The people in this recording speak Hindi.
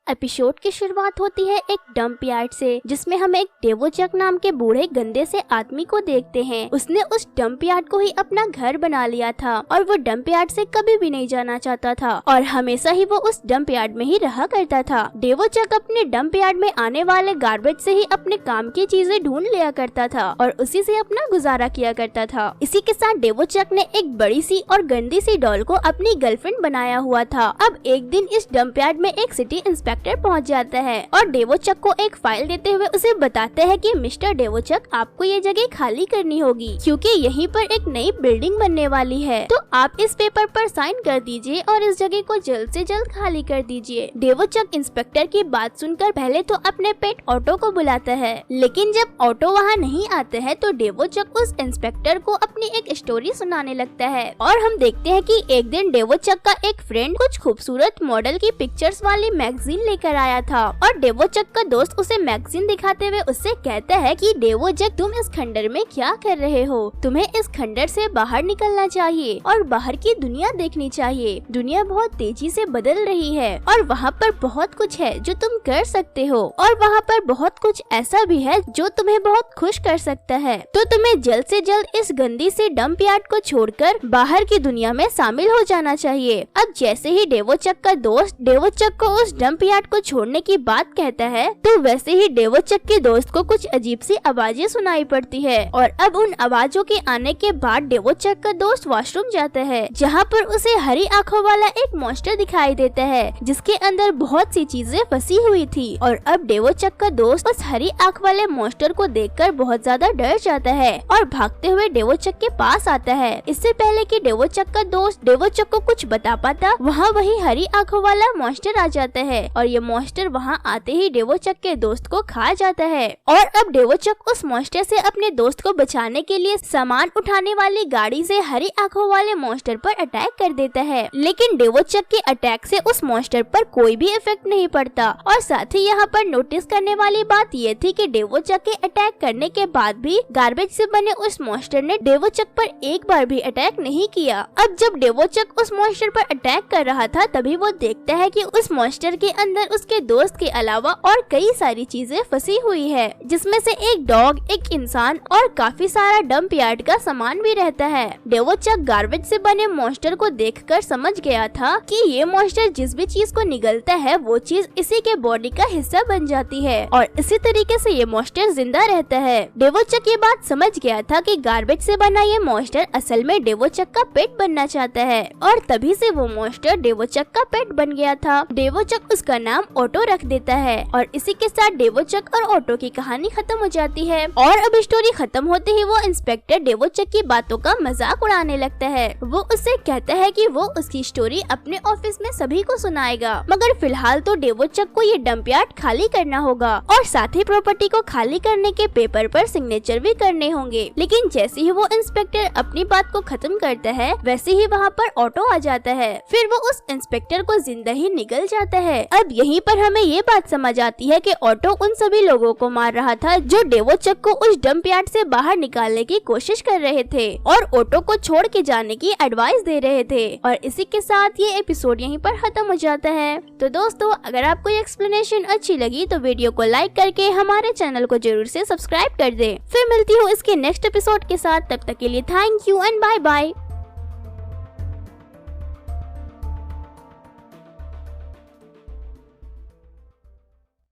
एपिसोड की शुरुआत होती है एक डंप यार्ड से, जिसमें हम एक डेवोचक नाम के बूढ़े गंदे से आदमी को देखते हैं। उसने उस डंप यार्ड को ही अपना घर बना लिया था और वो डंप यार्ड से कभी भी नहीं जाना चाहता था और हमेशा ही वो उस डंप यार्ड में ही रहा करता था। डेवोचक अपने डंप यार्ड में आने वाले गार्बेज से ही अपने काम की चीजें ढूंढ लिया करता था और उसी से अपना गुजारा किया करता था। इसी के साथ डेवोचक ने एक बड़ी सी और गंदी सी डॉल को अपनी गर्लफ्रेंड बनाया हुआ था। अब एक दिन इस डंप यार्ड में एक सिटी इंस्पेक्टर पहुंच जाता है और डेवोचक को एक फाइल देते हुए उसे बताते हैं कि मिस्टर डेवोचक, आपको ये जगह खाली करनी होगी क्योंकि यहीं पर एक नई बिल्डिंग बनने वाली है, तो आप इस पेपर पर साइन कर दीजिए और इस जगह को जल्द से जल्द खाली कर दीजिए। डेवोचक इंस्पेक्टर की बात सुनकर पहले तो अपने पेट ऑटो को बुलाता है, लेकिन जब ऑटो वहाँ नहीं आते हैं तो डेवोचक उस इंस्पेक्टर को अपनी एक स्टोरी सुनाने लगता है और हम देखते हैं कि एक दिन डेवोचक का एक फ्रेंड कुछ खूबसूरत मॉडल की पिक्चर्स वाली मैगजीन लेकर आया था और डेवोचक का दोस्त उसे मैगजीन दिखाते हुए उससे कहता है कि डेवोचक, तुम इस खंडर में क्या कर रहे हो? तुम्हें इस खंडर से बाहर निकलना चाहिए और बाहर की दुनिया देखनी चाहिए। दुनिया बहुत तेजी से बदल रही है और वहाँ पर बहुत कुछ है जो तुम कर सकते हो और वहाँ पर बहुत कुछ ऐसा भी है जो तुम्हें बहुत खुश कर सकता है। तो तुम्हें जल्द से जल्द इस गंदी सी डंप यार्ड को छोड़कर बाहर की दुनिया में शामिल हो जाना चाहिए। अब जैसे ही डेवोचक का दोस्त डेवोचक को उस डंप यार्ड को छोड़ने की बात कहता है तो वैसे ही डेवोचक के दोस्त को कुछ अजीब सी आवाजें सुनाई पड़ती है और अब उन आवाजों के आने के बाद डेवोचक का दोस्त वॉशरूम जाता है, जहाँ पर उसे हरी आंखों वाला एक मॉन्स्टर दिखाई देता है जिसके अंदर बहुत सी चीजें फंसी हुई थी और अब डेवोचक का दोस्त उस हरी आंख वाले मॉन्स्टर को देखकर बहुत ज्यादा डर जाता है और भागते हुए डेवोचक के पास आता है। इससे पहले कि डेवोचक का दोस्त डेवोचक को कुछ बता पाता, वहाँ वही हरी आंखों वाला मॉन्स्टर आ जाता है और ये मॉन्स्टर वहाँ आते ही डेवोचक के दोस्त को खा जाता है और अब डेवोचक उस मॉन्स्टर से अपने दोस्त को बचाने के लिए सामान उठाने वाली गाड़ी से हरी आंखों वाले मॉन्स्टर पर अटैक कर देता है, लेकिन डेवोचक के अटैक से उस मॉन्स्टर पर कोई भी इफेक्ट नहीं पड़ता। और साथ ही यहाँ पर नोटिस करने वाली बात ये थी कि डेवोचक के अटैक करने के बाद भी गार्बेज से बने उस मॉन्स्टर ने डेवोचक पर एक बार भी अटैक नहीं किया। अब जब डेवोचक उस मॉन्स्टर पर अटैक कर रहा था तभी वो देखता है कि उस मॉन्स्टर के अंदर उसके दोस्त के अलावा और कई सारी चीजें फंसी हुई है, जिसमें से एक डॉग, एक इंसान और काफी सारा डंप यार्ड का सामान भी रहता है। डेवोचक गार्बेज से बने मॉन्स्टर को देखकर समझ गया था कि ये मॉन्स्टर जिस भी चीज को निगलता है वो चीज इसी के बॉडी का हिस्सा बन जाती है और इसी तरीके से ये मॉन्स्टर जिंदा रहता है। डेवोचक ये बात समझ गया था कि गार्बेज से बना ये मॉन्स्टर असल में डेवोचक का पेट बनना चाहता है और तभी से वो मॉन्स्टर डेवोचक का पेट बन गया था। डेवोचक उसका नाम ऑटो रख देता है और इसी के साथ डेवोचक और ऑटो की कहानी खत्म हो जाती है और अब स्टोरी खत्म होते ही वो इंस्पेक्टर डेवोचक की बातों का मजाक उड़ाने लगता है। वो उससे कहता है कि वो उसकी स्टोरी अपने ऑफिस में सभी को सुनाएगा, मगर फिलहाल तो डेवोचक को ये डंप यार्ड खाली करना होगा और साथ ही प्रॉपर्टी को खाली करने के पेपर पर सिग्नेचर भी करने होंगे। लेकिन जैसे ही वो इंस्पेक्टर अपनी बात को खत्म करता है वैसे ही वहाँ पर ऑटो आ जाता है, फिर वो उस इंस्पेक्टर को जिंदा ही निकल जाता है। अब यहीं पर हमें ये बात समझ आती है कि ऑटो उन सभी लोगों को मार रहा था जो डेवोचक को उस डंप यार्ड से बाहर निकालने की कोशिश कर रहे थे और ऑटो को छोड़ के जाने की एडवाइस दे रहे थे। और इसी के साथ ये एपिसोड यहीं पर खत्म हो जाता है। तो दोस्तों, अगर आपको ये एक्सप्लेनेशन अच्छी लगी तो वीडियो को लाइक करके हमारे चैनल को जरूर से सब्सक्राइब कर दे। फिर मिलती हूँ इसके नेक्स्ट एपिसोड के साथ, तब तक के लिए thank you and bye bye.